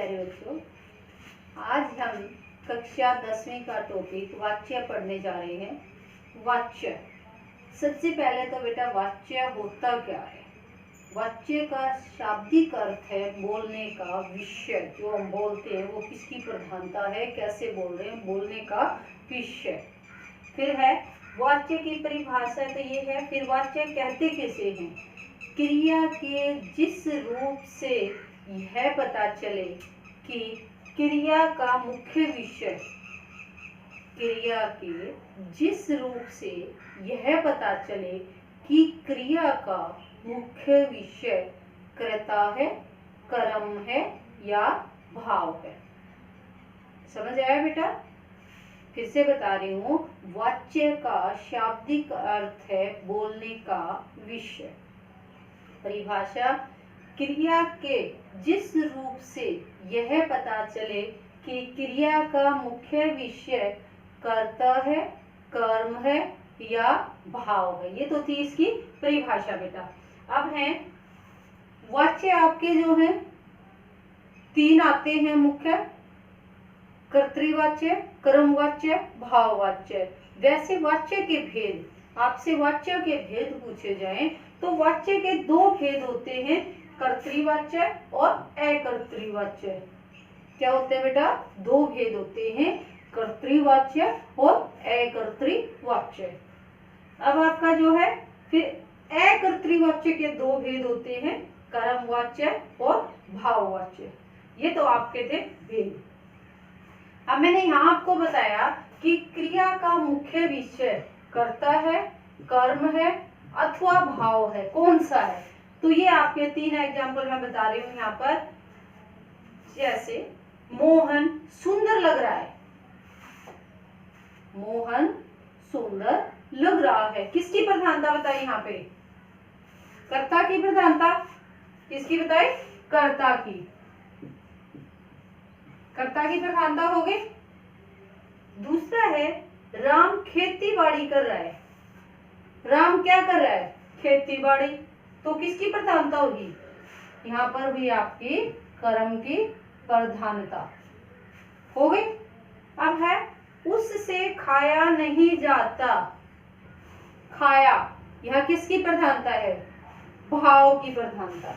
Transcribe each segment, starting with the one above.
प्यारे बच्चों, आज हम कक्षा 10वीं का टॉपिक वाच्य पढ़ने जा रहे हैं। वाच्य, सबसे पहले तो बेटा वाच्य होता क्या है? वाच्य का शाब्दिक अर्थ है बोलने का विषय। जो हम बोलते हैं वो किसकी प्रधानता है, कैसे बोल रहे हैं, बोलने का विषय। फिर है वाच्य की परिभाषा, तो ये है। फिर वाच्य कहते किसे हैं? क्रिया के जिस रूप से यह पता चले कि क्रिया का मुख्य विषय, क्रिया के जिस रूप से यह पता चले कि क्रिया का मुख्य विषय कर्ता है, कर्म है या भाव है। समझ आया बेटा? फिर से बता रही हूँ, वाच्य का शाब्दिक अर्थ है बोलने का विषय। परिभाषा, क्रिया के जिस रूप से यह पता चले कि क्रिया का मुख्य विषय कर्ता है, कर्म है या भाव है। ये तो थी इसकी परिभाषा बेटा। अब है वाच्य, आपके जो है 3 आते हैं मुख्य: कर्तृवाच्य, कर्मवाच्य, भाववाच्य। वैसे वाच्य के भेद, आपसे वाच्य के भेद पूछे जाएं तो वाच्य के 2 भेद होते हैं, कर्तृवाच्य और अकर्तृवाच्य। क्या होते हैं बेटा? 2 भेद होते हैं, कर्तृवाच्य और अकर्तृवाच्य। अब आपका जो है फिर अकर्तृवाच्य के 2 भेद होते हैं, कर्मवाच्य और भाववाच्य। ये तो आपके थे भेद। अब मैंने यहाँ आपको बताया कि क्रिया का मुख्य विषय कर्ता है, कर्म है अथवा भाव है, कौन सा है? तो ये आपके 3 एग्जाम्पल मैं बता रही हूँ यहाँ पर। जैसे मोहन सुंदर लग रहा है, मोहन सुंदर लग रहा है, किसकी प्रधानता बताई यहाँ पे? कर्ता की प्रधानता। किसकी बताई? कर्ता की। कर्ता की प्रधानता हो गई। दूसरा है राम खेती बाड़ी कर रहा है। राम क्या कर रहा है? खेती बाड़ी। तो किसकी प्रधानता होगी? यहाँ पर भी आपकी कर्म की प्रधानता हो गई। अब है उससे खाया नहीं जाता। खाया, यह किसकी प्रधानता है? भाव की प्रधानता।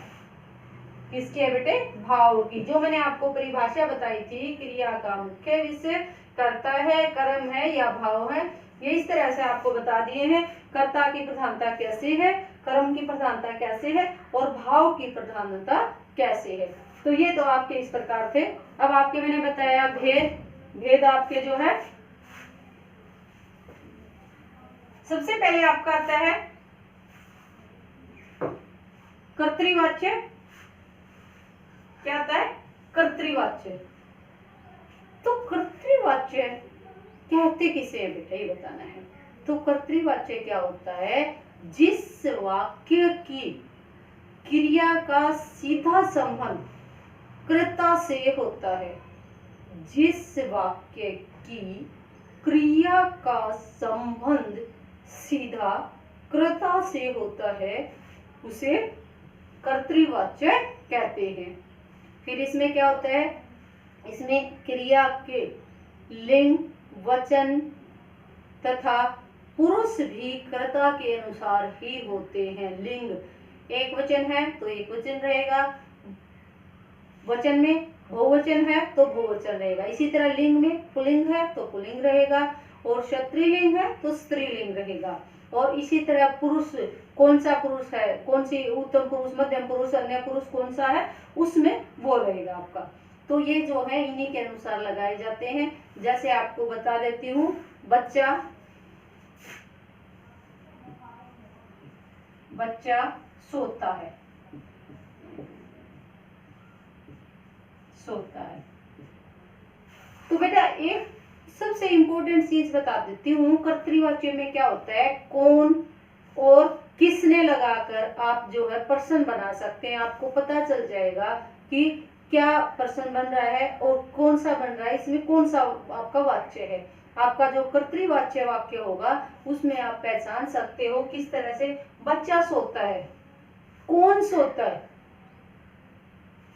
किसकी है बेटे? भाव की। जो मैंने आपको परिभाषा बताई थी, क्रिया का मुख्य विषय कर्ता है, कर्म है या भाव है, ये इस तरह से आपको बता दिए हैं। कर्ता की प्रधानता कैसे है, कर्म की प्रधानता कैसे है और भाव की प्रधानता कैसे है। तो ये तो आपके इस प्रकार थे। अब आपके मैंने बताया भेद। भेद आपके जो है, सबसे पहले आपका आता है कर्तृवाच्य। क्या आता है? कर्तृवाच्य। तो कर्तृवाच्य कहते किसे है बेटा, ये बताना है। तो कर्तृवाच्य क्या होता है? जिस वाक्य की क्रिया का सीधा संबंध कर्ता से होता है, जिस वाक्य की क्रिया का संबंध सीधा कर्ता से होता है, उसे कर्तृवाच्य कहते हैं। फिर इसमें क्या होता है? इसमें क्रिया के लिंग, वचन तथा पुरुष भी कर्ता के अनुसार ही होते हैं। लिंग, एक वचन है तो एक वचन रहेगा, वचन में बहुवचन है तो बहुवचन रहेगा। इसी तरह लिंग में पुल्लिंग है तो पुल्लिंग रहेगा, और स्त्रीलिंग है तो स्त्रीलिंग रहेगा। और इसी तरह पुरुष, कौन सा पुरुष है, कौन सी उत्तम पुरुष, मध्यम पुरुष, अन्य पुरुष कौन सा है, उसमें वो रहेगा आपका। तो ये जो है इन्हीं के अनुसार लगाए जाते हैं। जैसे आपको बता देती हूँ, बच्चा, बच्चा सोता है, सोता है। तो बेटा एक सबसे इंपॉर्टेंट चीज बता देती हूँ, कर्तृवाच्य में क्या होता है, कौन और किसने लगाकर आप जो है पर्सन बना सकते हैं। आपको पता चल जाएगा कि क्या पर्सन बन रहा है और कौन सा बन रहा है, इसमें कौन सा आपका वाच्य है। आपका जो कर्तृवाच्य वाक्य होगा उसमें आप पहचान सकते हो किस तरह से। बच्चा सोता है, कौन सोता है?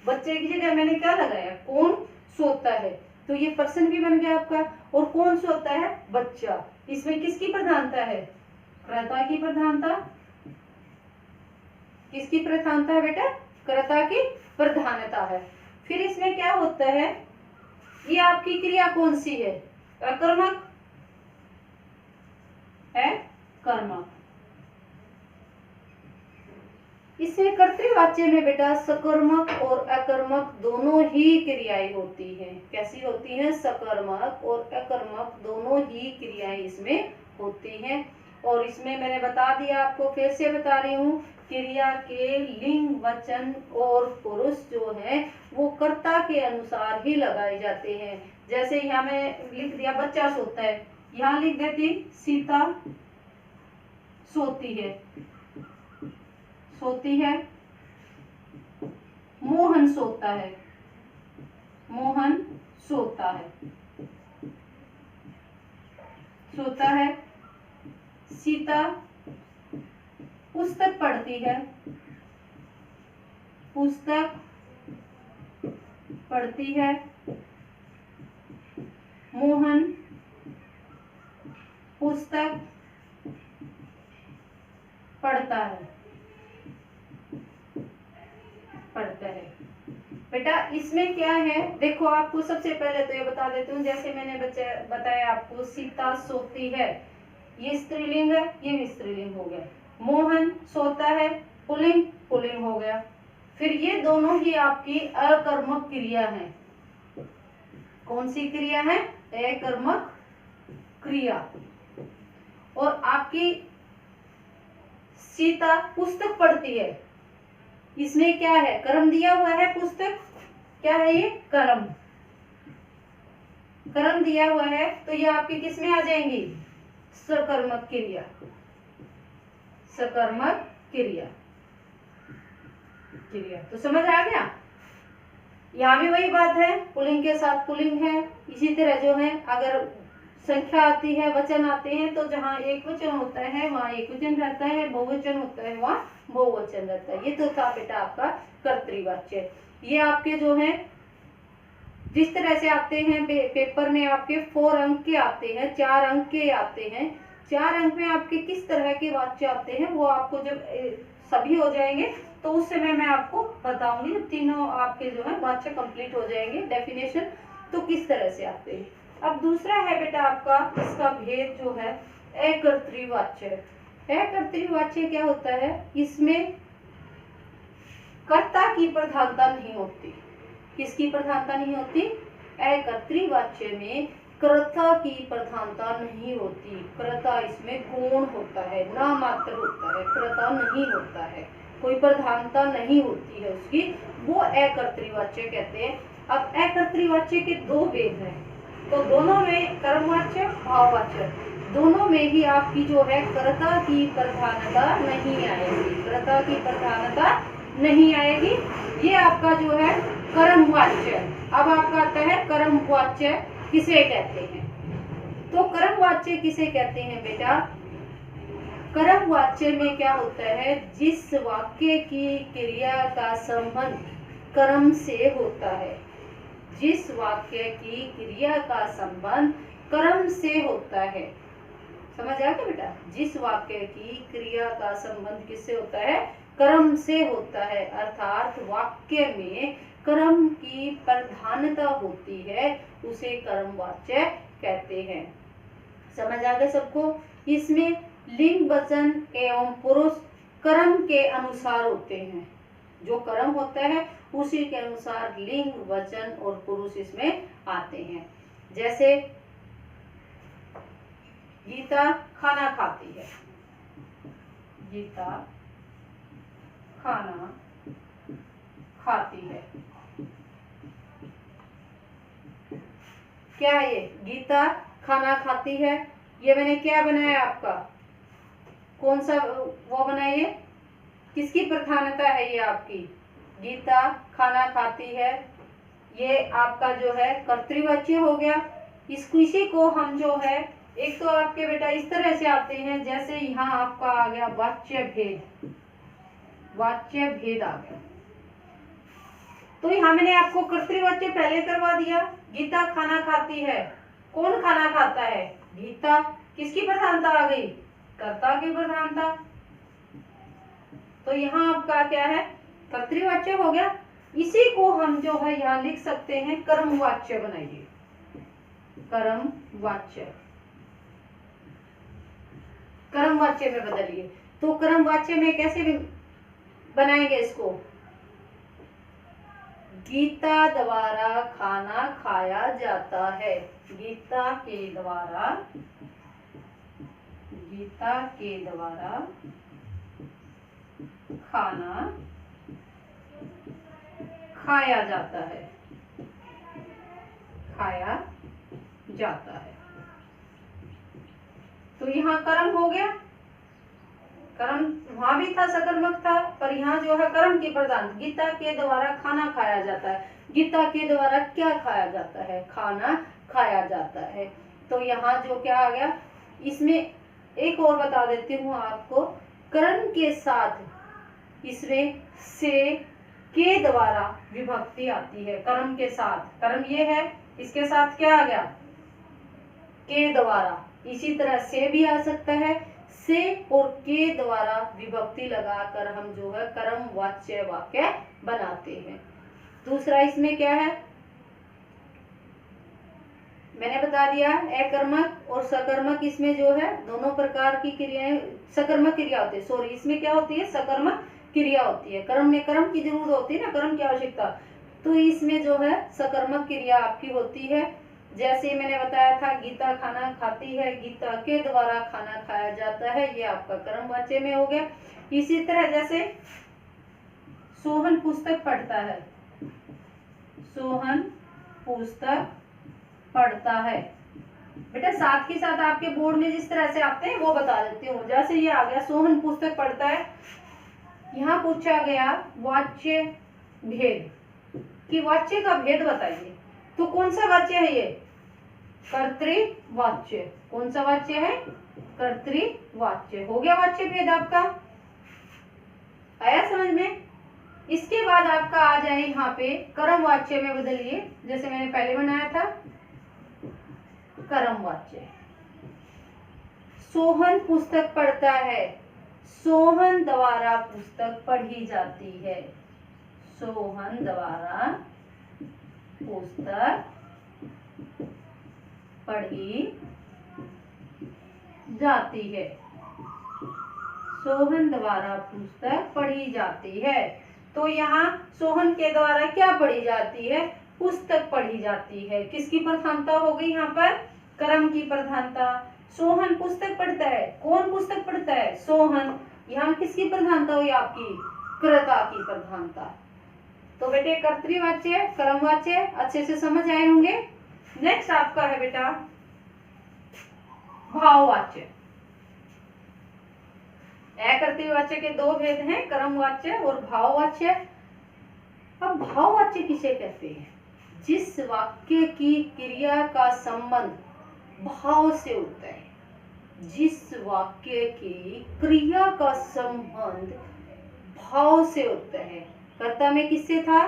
बच्चे की जगह मैंने क्या लगाया, कौन सोता है, तो ये पर्सन भी बन गया आपका। और कौन सोता है, बच्चा। इसमें किसकी प्रधानता है, कर्ता की प्रधानता। किसकी प्रधानता है बेटा, कर्ता की प्रधानता है। फिर इसमें क्या होता है, ये आपकी क्रिया कौन सी है, अकर्मक है, कर्मक। इसमें कर्तृवाच्य में बेटा सकर्मक और अकर्मक दोनों ही क्रियाएं होती हैं। कैसी होती हैं, सकर्मक और अकर्मक दोनों ही क्रियाएं इसमें होती हैं। और इसमें मैंने बता दिया आपको, फिर से बता रही हूँ, क्रिया के लिंग, वचन और पुरुष जो है वो कर्ता के अनुसार ही लगाए जाते हैं। जैसे यहाँ मैं लिख दिया बच्चा सोता है, यहाँ लिख देती सीता सोती है, सोती है। मोहन सोता है, मोहन सोता है, सोता है। सीता पुस्तक पढ़ती है, पुस्तक पढ़ती है। मोहन पुस्तक पढ़ता है, पढ़ता है। बेटा इसमें क्या है, देखो आपको सबसे पहले तो ये बता देती हूँ, जैसे मैंने बताया आपको, सीता सोती है, ये स्त्रीलिंग है, ये भी स्त्रीलिंग हो गया। मोहन सोता है, पुल्लिंग, पुल्लिंग हो गया। फिर ये दोनों ही आपकी अकर्मक क्रिया है। कौन सी क्रिया है, अकर्मक क्रिया। और आपकी सीता पुस्तक पढ़ती है, इसमें क्या है, कर्म दिया हुआ है, पुस्तक क्या है, ये कर्म, कर्म दिया हुआ है, तो ये आपकी किस में आ जाएंगी, सकर्मक क्रिया, सकर्मक क्रिया, क्रिया। तो समझ आ गया। यहाँ भी वही बात है, पुल्लिंग के साथ पुल्लिंग है। इसी तरह जो है अगर संख्या आती है, वचन आते हैं, तो जहाँ एक वचन होता है वहाँ एक वचन रहता है, बहुवचन होता है वहाँ बहुवचन रहता है। ये तो था बेटा आपका कर्तृवाच्य। ये आपके जो है जिस तरह से आते हैं पेपर में आपके 4 अंक के आते हैं, 4 अंक के आते हैं। 4 अंक में आपके किस तरह के वाच्य आते हैं वो आपको जब सभी हो जाएंगे तो उस समय मैं आपको बताऊंगी, जब तीनों आपके जो है वाच्य कंप्लीट हो जाएंगे, डेफिनेशन तो किस तरह से आते हैं। अब दूसरा है बेटा आपका, इसका भेद जो है अकर्तृवाच्य। अकर्तृवाच्य क्या होता है, इसमें कर्ता की प्रधानता नहीं होती। किसकी प्रधानता नहीं होती, अकर्तृवाच्य में कर्ता की प्रधानता नहीं होती। कर्ता इसमें गौण होता है, नामात्र होता है, कर्ता नहीं होता है, कोई प्रधानता नहीं होती है उसकी, वो अकर्तृवाच्य कहते हैं। अब अकर्तृवाच्य के 2 भेद हैं, तो दोनों में कर्मवाच्य, भाववाच्य, दोनों में ही आपकी जो है कर्ता की प्रधानता नहीं आएगी, कर्ता की प्रधानता नहीं आएगी। ये आपका जो है कर्मवाच्य। अब आपका आता है कर्मवाच्य किसे कहते हैं, तो कर्मवाच्य किसे कहते हैं बेटा, कर्मवाच्य में क्या होता है, जिस वाक्य की क्रिया का संबंध कर्म से होता है, जिस वाक्य की क्रिया का संबंध कर्म से होता है। समझ आ गया बेटा, जिस वाक्य की क्रिया का संबंध किससे होता है, कर्म से होता है, अर्थात वाक्य में कर्म की प्रधानता होती है, उसे कर्मवाच्य कहते हैं। समझ आ गया सबको। इसमें लिंग, वचन एवं पुरुष कर्म के अनुसार होते हैं, जो कर्म होता है उसी के अनुसार लिंग, वचन और पुरुष इसमें आते हैं। जैसे गीता खाना खाती है, गीता खाना खाती है, क्या है ये, गीता खाना खाती है। ये मैंने क्या बनाया आपका, कौन सा वो बनाइए, किसकी प्रधानता है ये आपकी, गीता खाना खाती है, ये आपका जो है कर्तृवाच्य हो गया। इसी को हम जो है, एक तो आपके बेटा इस तरह से आते हैं, जैसे यहाँ आपका आ गया वाच्य भेद, वाच्य भेद आ गया। तो यहाँ मैंने आपको कर्तृवाच्य पहले करवा दिया। गीता खाना खाती है, कौन खाना खाता है? गीता। किसकी प्रधानता आ गई? कर्ता की प्रधानता। तो यहाँ आपका क्या है? कर्तृवाच्य हो गया। इसी को हम जो है यहाँ लिख सकते हैं कर्मवाच्य बनाइए, कर्मवाच्य, कर्मवाच्य में बदलिए। तो कर्मवाच्य में कैसे बनाएंगे इसको? गीता द्वारा खाना खाया जाता है, गीता के द्वारा, गीता के द्वारा खाना खाया जाता है, खाया जाता है। तो यहाँ कर्म हो गया। कर्म वहां भी था, सकर्मक था, पर यहाँ जो है कर्म की प्रधान। गीता के द्वारा खाना खाया जाता है। गीता के द्वारा क्या खाया जाता है? खाना खाया जाता है। तो यहाँ जो क्या आ गया, इसमें एक और बता देती हूँ आपको, कर्म के साथ इसमें से के द्वारा विभक्ति आती है। कर्म के साथ, कर्म ये है, इसके साथ क्या आ गया? के द्वारा। इसी तरह से भी आ सकता है, से और के द्वारा विभक्ति लगाकर हम जो है कर्मवाच्य वाक्य बनाते हैं। दूसरा इसमें क्या है, मैंने बता दिया, अकर्मक और सकर्मक। इसमें जो है दोनों प्रकार की क्रियाएं, सकर्मक क्रिया होती है, सॉरी, इसमें क्या होती है? सकर्मक क्रिया होती है। कर्म में कर्म की जरूरत होती है ना, कर्म की आवश्यकता। तो इसमें जो है सकर्मक क्रिया आपकी होती है। जैसे मैंने बताया था, गीता खाना खाती है, गीता के द्वारा खाना खाया जाता है, ये आपका कर्मवाच्य में हो गया। इसी तरह जैसे सोहन पुस्तक पढ़ता है, सोहन पुस्तक पढ़ता है। बेटा साथ ही साथ आपके बोर्ड में जिस तरह से आते हैं वो बता देती हूँ। जैसे ये आ गया, सोहन पुस्तक पढ़ता है, यहाँ पूछा गया वाच्य भेद, कि वाच्य का भेद बताइए। तो कौन सा वाच्य है ये? कर्तृवाच्य। कौन सा वाच्य है? कर्तृवाच्य। हो गया वाच्य भेद आपका, आया समझ में? इसके बाद आपका आ जाए यहाँ पे कर्मवाच्य में बदलिए, जैसे मैंने पहले बनाया था कर्मवाच्य। सोहन पुस्तक पढ़ता है, सोहन द्वारा पुस्तक पढ़ी जाती है, सोहन द्वारा पुस्तक पढ़ी जाती है, सोहन द्वारा पुस्तक पढ़ी जाती है। तो यहाँ सोहन के द्वारा क्या पढ़ी जाती है? पुस्तक पढ़ी जाती है। किसकी प्रधानता हो गई यहाँ पर? कर्म की प्रधानता। सोहन पुस्तक पढ़ता है, कौन पुस्तक पढ़ता है? सोहन। यहाँ किसकी प्रधानता हुई? आपकी कर्ता की प्रधानता। तो बेटे कर्तृवाच्य, कर्मवाच्य अच्छे से समझ आए होंगे। नेक्स्ट आपका है बेटा भाववाच्य। अकर्तृवाच्य के दो भेद हैं, कर्मवाच्य और भाववाच्य। अब भाववाच्य किसे कहते हैं? जिस वाक्य की क्रिया का संबंध भाव से होता है, जिस वाक्य की क्रिया का संबंध भाव से होता है। कर्ता में किससे था?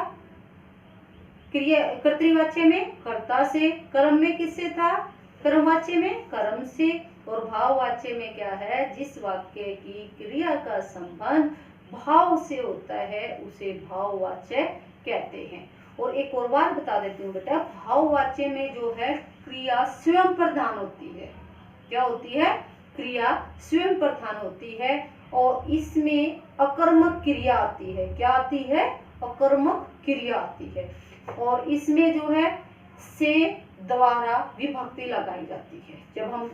क्रिया, कर्तृवाच्य में कर्ता से। कर्म में किससे था? कर्मवाच्य में कर्म से। और भाववाच्य में क्या है? जिस वाक्य की क्रिया का संबंध भाव से होता है उसे भाववाच्य कहते हैं। और एक और बात बता देती हूँ बेटा, भाववाच्य में जो है क्रिया स्वयं प्रधान होती है। क्या होती है? क्रिया स्वयं प्रधान होती है। और इसमें अकर्मक क्रिया आती है। क्या आती है? अकर्मक क्रिया आती है। और इसमें जो है से द्वारा विभक्ति लगाई जाती है। जब हम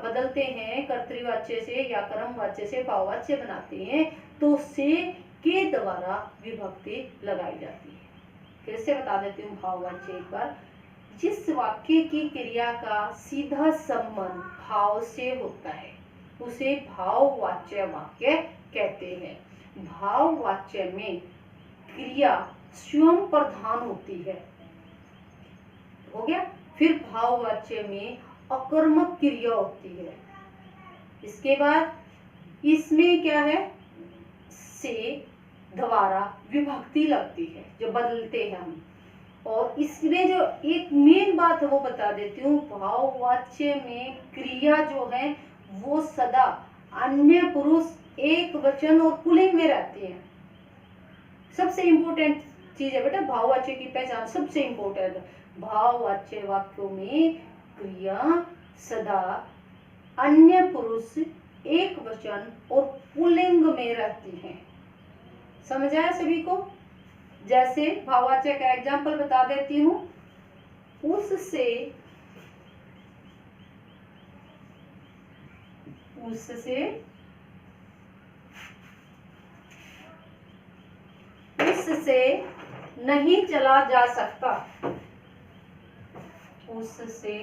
बदलते हैं कर्तृवाच्य से या कर्मवाच्य से भाववाच्य बनाते हैं तो से के द्वारा विभक्ति लगाई जाती है। फिर से बता देती हूँ भाववाच्य एक बार। जिस वाक्य की क्रिया का सीधा संबंध भाव से होता है उसे भाववाच्य वाक्य कहते हैं। भाववाच्य में क्रिया स्वयं प्रधान होती है। हो गया। फिर भाववाच्य में अकर्मक क्रिया होती है। इसके बाद इसमें क्या है? से द्वारा विभक्ति लगती है, जो बदलते हैं हम। और इसमें जो एक मेन बात है वो बता देती हूँ, भाववाच्य में क्रिया जो है वो सदा अन्य पुरुष, एक वचन और पुल्लिंग में रहती है। सबसे इम्पोर्टेंट चीज है बेटा, भाववाच्य की पहचान सबसे इम्पोर्टेंट। भाववाच्य वाक्यों में क्रिया सदा अन्य पुरुष, एक वचन और पुल्लिंग में रहती है। समझ आया सभी को? जैसे भाववाच्य का एग्जाम्पल बता देती हूँ, उससे, उससे, उससे नहीं चला जा सकता, उससे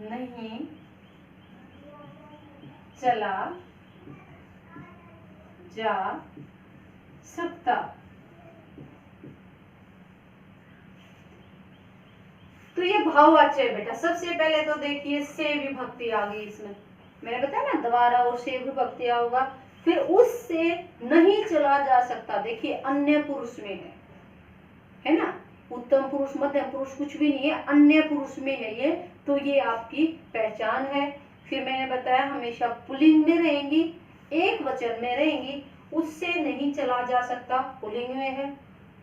नहीं चला जा सकता। तो ये भाववाच्य है बेटा। सबसे पहले तो देखिए से विभक्ति आ गई इसमें, मैंने बताया ना द्वारा और से विभक्ति होगा। फिर उससे नहीं चला जा सकता, देखिए अन्य पुरुष में है ना, उत्तम पुरुष मध्यम पुरुष कुछ भी नहीं है, अन्य पुरुष में है ये, तो ये आपकी पहचान है। फिर मैंने बताया हमेशा पुल्लिंग में रहेंगी, एक वचन में रहेंगी। उससे नहीं चला जा सकता पुल्लिंग में है,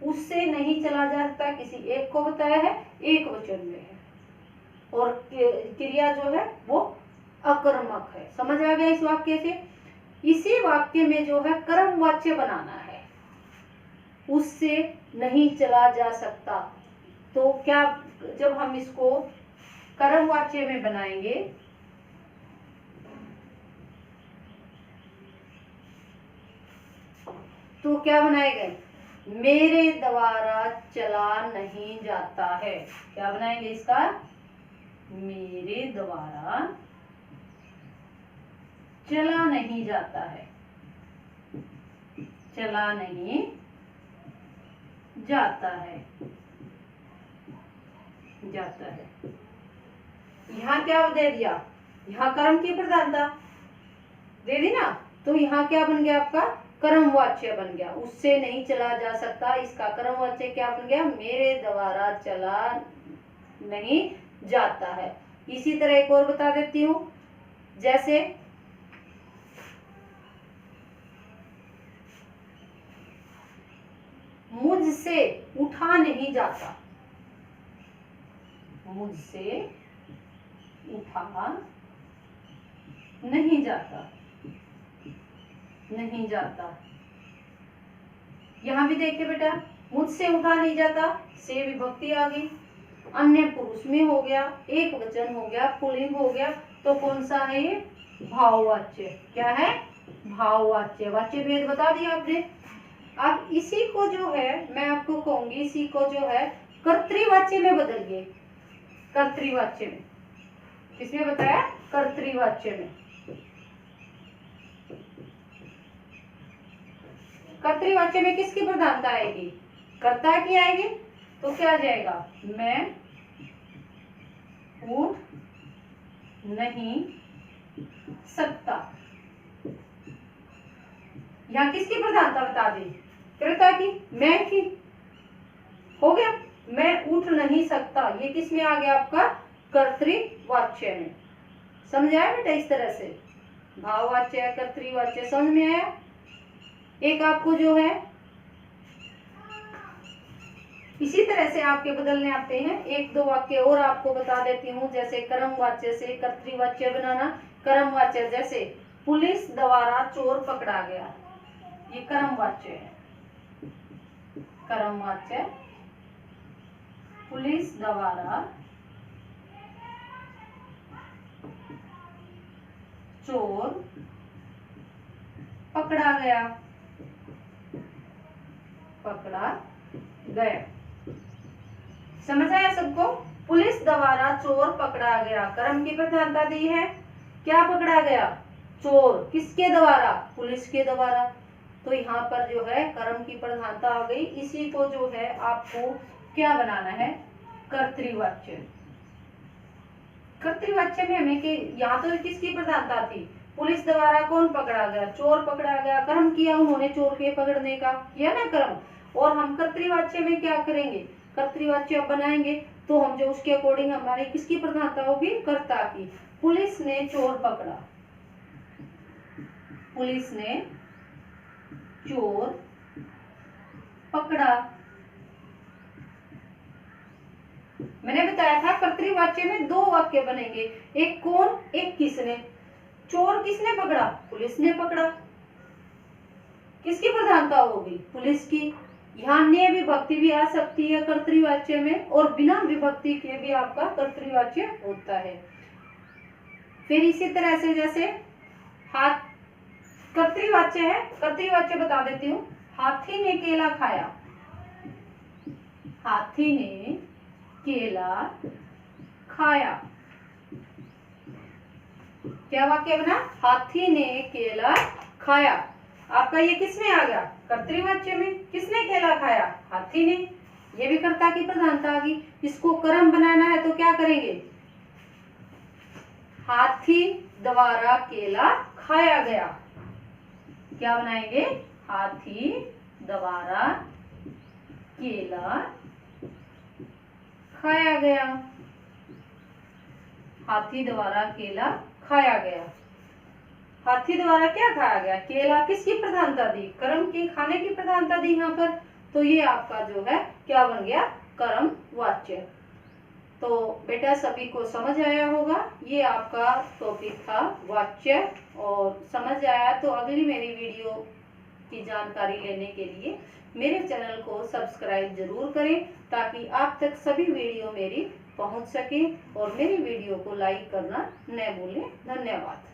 उससे नहीं चला जा सकता किसी एक को बताया है, एक वचन में है, और क्रिया जो है वो अकर्मक है। समझ आ गया इस वाक्य से? इसी वाक्य में जो है कर्मवाच्य बनाना है, उससे नहीं चला जा सकता। तो क्या, जब हम इसको कर्मवाच्य में बनाएंगे तो क्या बनाएंगे? मेरे द्वारा चला नहीं जाता है। क्या बनाएंगे इसका? मेरे द्वारा चला नहीं जाता है, चला नहीं जाता है, जाता है। यहाँ क्या दे दिया? यहाँ कर्म की प्रधानता दे दी ना, तो यहाँ क्या बन गया आपका? कर्मवाच्य बन गया। उससे नहीं चला जा सकता, इसका कर्मवाच्य क्या बन गया? मेरे द्वारा चला नहीं जाता है। इसी तरह एक और बता देती हूँ, जैसे मुझसे उठा नहीं जाता, मुझसे उठा नहीं जाता, नहीं जाता। यहां भी देखिए बेटा, मुझसे उठा नहीं जाता, से विभक्ति आ गई, अन्य पुरुष में हो गया, एक वचन हो गया, पुल्लिंग हो गया, तो कौन सा है ये? भाववाच्य। क्या है? भाववाच्य। वाच्य भेद बता दिया आपने। अब इसी को जो है मैं आपको कहूंगी, इसी को जो है कर्तृवाच्य में बदलिए। कर्तृवाच्य में किसमें बताया? कर्तृवाच्य में। कर्तृवाच्य में किसकी प्रधानता आएगी? कर्ता की आएगी। तो क्या आ जाएगा? मैं उठ नहीं सकता। यहाँ किसकी प्रधानता बता दी? कर्ता की, मैं की। हो गया, मैं उठ नहीं सकता, ये किस में आ गया आपका? कर्तृवाच्य में। समझ आया बेटा? इस तरह से भाववाच्य, कर्तृवाच्य समझ में आया? एक आपको जो है इसी तरह से आपके बदलने आते हैं। एक दो वाक्य और आपको बता देती हूँ, जैसे कर्मवाच्य से कर्तृवाच्य बनाना। कर्मवाच्य जैसे पुलिस द्वारा चोर पकड़ा गया, ये कर्मवाच्य है। कर्मवाच्य, पुलिस द्वारा चोर पकड़ा गया, पकड़ा गया। समझ आया सबको? पुलिस द्वारा चोर पकड़ा गया, कर्म की प्रधानता दी है। क्या पकड़ा गया? चोर। किसके द्वारा? पुलिस के द्वारा। तो यहाँ पर जो है कर्म की प्रधानता आ गई। इसी को जो है आपको क्या बनाना है? कर्तृवाच्य। कर्तृवाच्य में हमें कि यहाँ तो किसकी प्रधानता थी? पुलिस द्वारा कौन पकड़ा गया, चोर पकड़ा गया। कर्म किया उन्होंने चोर के पकड़ने का, किया ना कर्म। और हम कर्तृवाच्य में क्या करेंगे, कर्तृवाच्य अब बनाएंगे तो हम जो उसके अकॉर्डिंग हमारी किसकी प्रधानता होगी, कर्ता की। पुलिस ने चोर पकड़ा, पुलिस ने चोर पकड़ा। मैंने बताया था कर्तृवाच्य में दो वाक्य बनेंगे, एक कौन, एक किसने। चोर किसने पकड़ा, पुलिस ने पकड़ा। किसकी प्रधानता होगी, पुलिस की। यहाँ ने विभक्ति भी आ सकती है कर्तृवाच्य में, और बिना विभक्ति के भी आपका कर्तृवाच्य होता है। फिर इसी तरह से जैसे हाथ कर्तृवाच्य है, कर्तृवाच्य बता देती हूँ। हाथी ने केला खाया, हाथी ने केला खाया। क्या वाक्य बना, हाथी ने केला खाया। आपका ये किस में आ गया, कर्तृवाच्य में। किसने केला खाया, हाथी ने। ये भी कर्ता की प्रधानता आ गई। इसको कर्म बनाना है तो क्या करेंगे, हाथी द्वारा केला खाया गया। क्या बनाएंगे, हाथी द्वारा केला खाया गया। हाथी द्वारा केला खाया गया। हाथी द्वारा क्या खाया गया, केला। किसकी प्रधानता दी, कर्म की, खाने की प्रधानता दी यहाँ पर। तो ये आपका जो है क्या बन गया, कर्म वाच्य। तो बेटा सभी को समझ आया होगा, ये आपका टॉपिक था वाच्य। और समझ आया तो अगली मेरी वीडियो की जानकारी लेने के लिए मेरे चैनल को सब्सक्राइब जरूर करें, ताकि आप तक सभी वीडियो मेरी पहुंच सके। और मेरी वीडियो को लाइक करना न भूलें। धन्यवाद।